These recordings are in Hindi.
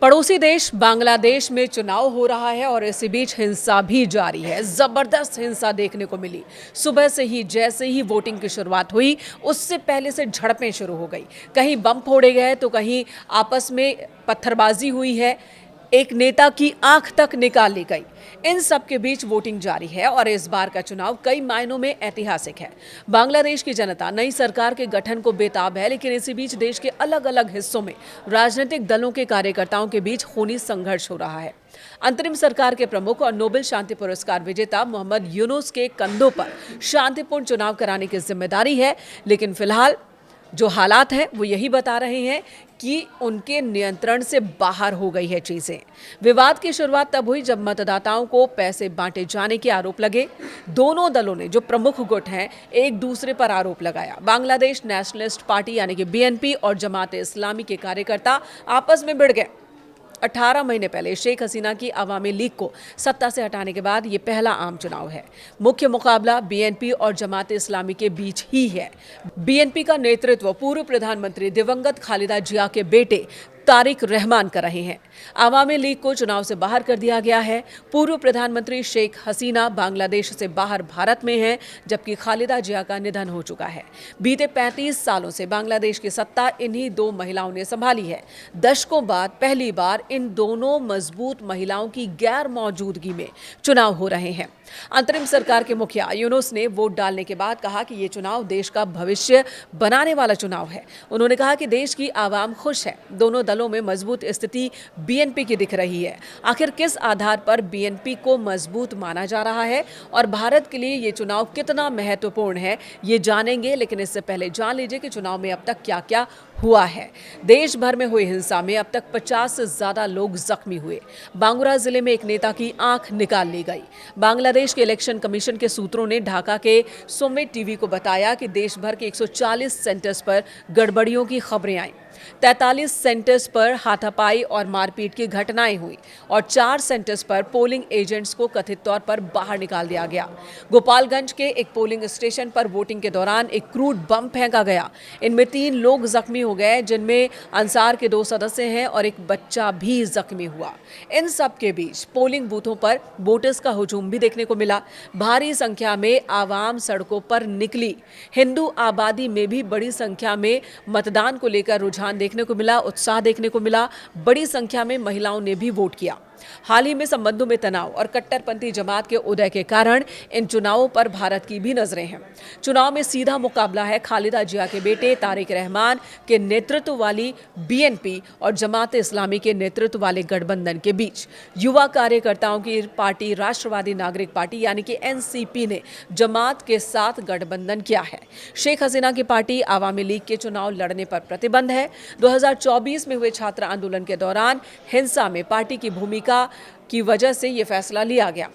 पड़ोसी देश बांग्लादेश में चुनाव हो रहा है और इसी बीच हिंसा भी जारी है। जबरदस्त हिंसा देखने को मिली। सुबह से ही जैसे ही वोटिंग की शुरुआत हुई उससे पहले से झड़पें शुरू हो गई। कहीं बम फोड़े गए तो कहीं आपस में पत्थरबाजी हुई है। एक नेता की आंख तक निकाल ली गई। इन सब के बीच वोटिंग जारी है और इस बार का चुनाव कई मायनों में ऐतिहासिक है। बांग्लादेश की जनता नई सरकार के गठन को बेताब है, लेकिन इसी बीच देश के अलग अलग हिस्सों में राजनीतिक दलों के कार्यकर्ताओं के बीच खूनी संघर्ष हो रहा है। अंतरिम सरकार के प्रमुख और नोबेल शांति पुरस्कार विजेता मोहम्मद यूनुस के कंधों पर शांतिपूर्ण चुनाव कराने की जिम्मेदारी है, लेकिन फिलहाल जो हालात हैं वो यही बता रहे हैं कि उनके नियंत्रण से बाहर हो गई है चीजें। विवाद की शुरुआत तब हुई जब मतदाताओं को पैसे बांटे जाने के आरोप लगे। दोनों दलों ने, जो प्रमुख गुट हैं, एक दूसरे पर आरोप लगाया। बांग्लादेश नेशनलिस्ट पार्टी यानी कि बीएनपी और जमाते इस्लामी के कार्यकर्ता आपस में भिड़ गए। 18 महीने पहले शेख हसीना की अवामी लीग को सत्ता से हटाने के बाद ये पहला आम चुनाव है। मुख्य मुकाबला बीएनपी और जमात इस्लामी के बीच ही है। बीएनपी का नेतृत्व पूर्व प्रधानमंत्री दिवंगत खालिदा जिया के बेटे तारिक रहमान कर रहे हैं। अवामी लीग को चुनाव से बाहर कर दिया गया है। पूर्व प्रधानमंत्री शेख हसीना बांग्लादेश से बाहर भारत में हैं, जबकि खालिदा जिया का निधन हो चुका है। बीते 35 सालों से बांग्लादेश की सत्ता इन्हीं दो महिलाओं ने संभाली है। दशकों बाद पहली बार इन दोनों मजबूत महिलाओं की गैर मौजूदगी में चुनाव हो रहे हैं। अंतरिम सरकार के मुखिया यूनुस ने वोट डालने के बाद कहा कि ये चुनाव देश का भविष्य बनाने वाला चुनाव है। उन्होंने कहा कि देश की आवाम खुश है। दोनों दलों में मजबूत स्थिति बीएनपी की दिख रही है। आखिर किस आधार पर बीएनपी को मजबूत माना जा रहा है और भारत के लिए ये चुनाव कितना महत्वपूर्ण है, ये जानेंगे। लेकिन इससे पहले जान लीजिए कि चुनाव में अब तक क्या क्या हुआ है। देश भर में हुई हिंसा में अब तक 50 से ज्यादा लोग जख्मी हुए। बांगुरा जिले में एक नेता की आंख निकाल ली गई। बांग्लादेश के इलेक्शन कमीशन के सूत्रों ने ढाका के सुमित टीवी को बताया कि देश भर के 140 सेंटर्स पर गड़बड़ियों की खबरें आईं। 43 सेंटर्स पर हाथापाई और मारपीट की घटनाएं हुई और 4 सेंटर्स पर पोलिंग एजेंट्स को कथित तौर पर बाहर निकाल दिया गया। गोपालगंज के एक पोलिंग स्टेशन पर वोटिंग के दौरान एक क्रूड बम फेंका गया। इनमें 3 लोग जख्मी हो गए, जिनमें अंसार के 2 सदस्य हैं और एक बच्चा भी जख्मी हुआ। इन सब के बीच पोलिंग बूथों पर वोटर्स का हुजूम भी देखने को मिला। भारी संख्या में आवाम सड़कों पर निकली। हिंदू आबादी में भी बड़ी संख्या में मतदान को लेकर रुझान देखने को मिला, उत्साह देखने को मिला। बड़ी संख्या में महिलाओं ने भी वोट किया। हाल ही में संबंधों में तनाव और कट्टरपंथी जमात के उदय के कारण इन चुनावों पर भारत की भी नजरें हैं। चुनाव में सीधा मुकाबला है खालिदा जिया के बेटे तारिक रहमान के नेतृत्व वाली बीएनपी और जमात इस्लामी के नेतृत्व वाले गठबंधन के बीच। युवा कार्यकर्ताओं की पार्टी राष्ट्रवादी नागरिक पार्टी यानी कि एनसीपी ने जमात के साथ गठबंधन किया है। शेख हसीना की पार्टी अवामी लीग के चुनाव लड़ने पर प्रतिबंध है। 2024 में हुए छात्र आंदोलन के दौरान हिंसा में पार्टी की भूमिका की वजह से यह फैसला लिया गया।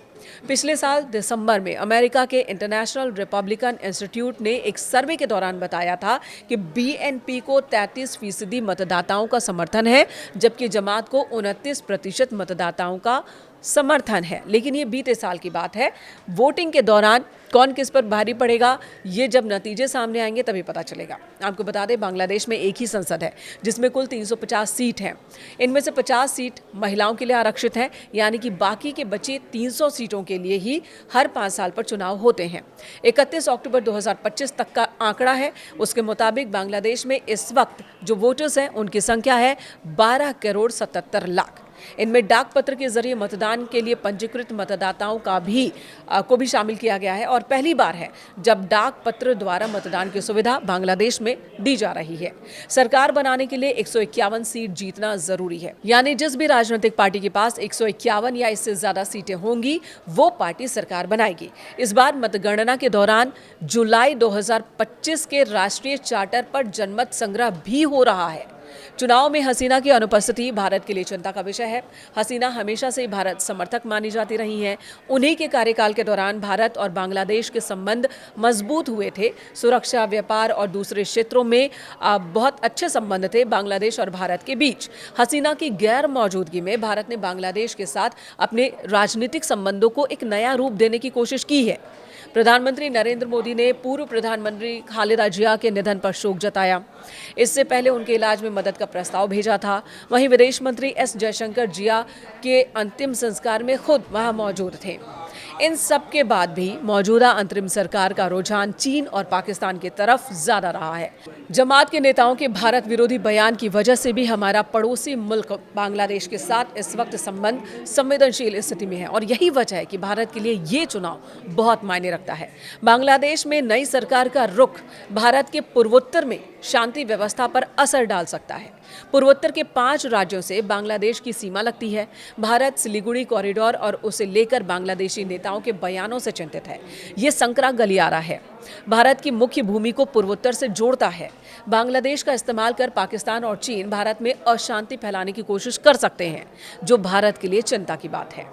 पिछले साल दिसंबर में अमेरिका के इंटरनेशनल रिपब्लिकन इंस्टीट्यूट ने एक सर्वे के दौरान बताया था कि बीएनपी को 33% मतदाताओं का समर्थन है, जबकि जमात को 29% मतदाताओं का समर्थन है। लेकिन ये बीते साल की बात है। वोटिंग के दौरान कौन किस पर भारी पड़ेगा, ये जब नतीजे सामने आएंगे तभी पता चलेगा। आपको बता दें, बांग्लादेश में एक ही संसद है जिसमें कुल 350 सीट हैं। इनमें से 50 सीट महिलाओं के लिए आरक्षित हैं, यानी कि बाकी के बचे 300 सीटों के लिए ही हर 5 साल पर चुनाव होते हैं। 31 अक्टूबर 2025 तक का आंकड़ा है। उसके मुताबिक बांग्लादेश में इस वक्त जो वोटर्स हैं उनकी संख्या है 12 करोड़ 77 लाख। इनमें डाक पत्र के जरिए मतदान के लिए पंजीकृत मतदाताओं को भी शामिल किया गया है और पहली बार है जब डाक पत्र द्वारा मतदान की सुविधा बांग्लादेश में दी जा रही है। सरकार बनाने के लिए 151 सीट जीतना जरूरी है, यानी जिस भी राजनीतिक पार्टी के पास 151 या इससे ज्यादा सीटें होंगी वो पार्टी सरकार बनाएगी। इस बार मतगणना के दौरान जुलाई 2025 के राष्ट्रीय चार्टर पर जनमत संग्रह भी हो रहा है। चुनाव में हसीना की अनुपस्थिति भारत के लिए चिंता का विषय है। हसीना हमेशा से भारत समर्थक मानी जाती रही हैं। उन्हीं के कार्यकाल के दौरान भारत और बांग्लादेश के संबंध मजबूत हुए थे। सुरक्षा, व्यापार और दूसरे क्षेत्रों में बहुत अच्छे संबंध थे बांग्लादेश और भारत के बीच। हसीना की गैर मौजूदगी में भारत ने बांग्लादेश के साथ अपने राजनीतिक संबंधों को एक नया रूप देने की कोशिश की है। प्रधानमंत्री नरेंद्र मोदी ने पूर्व प्रधानमंत्री खालिदा जिया के निधन पर शोक जताया। इससे पहले उनके इलाज में मदद का प्रस्ताव भेजा था। वहीं विदेश मंत्री एस जयशंकर जिया के अंतिम संस्कार में खुद वहां मौजूद थे। इन सब के बाद भी मौजूदा अंतरिम सरकार का रुझान चीन और पाकिस्तान की तरफ ज्यादा रहा है। जमात के नेताओं के भारत विरोधी बयान की वजह से भी हमारा पड़ोसी मुल्क बांग्लादेश के साथ इस वक्त संबंध संवेदनशील स्थिति में है और यही वजह है कि भारत के लिए ये चुनाव बहुत मायने रखता है। बांग्लादेश में नई सरकार का रुख भारत के पूर्वोत्तर में शांति व्यवस्था पर असर डाल सकता है। पूर्वोत्तर के 5 राज्यों से बांग्लादेश की सीमा लगती है। भारत सिलीगुड़ी कॉरिडोर और उसे लेकर बांग्लादेशी नेताओं के बयानों से चिंतित है। ये संकरा गलियारा है, भारत की मुख्य भूमि को पूर्वोत्तर से जोड़ता है। बांग्लादेश का इस्तेमाल कर पाकिस्तान और चीन भारत में अशांति फैलाने की कोशिश कर सकते हैं, जो भारत के लिए चिंता की बात है।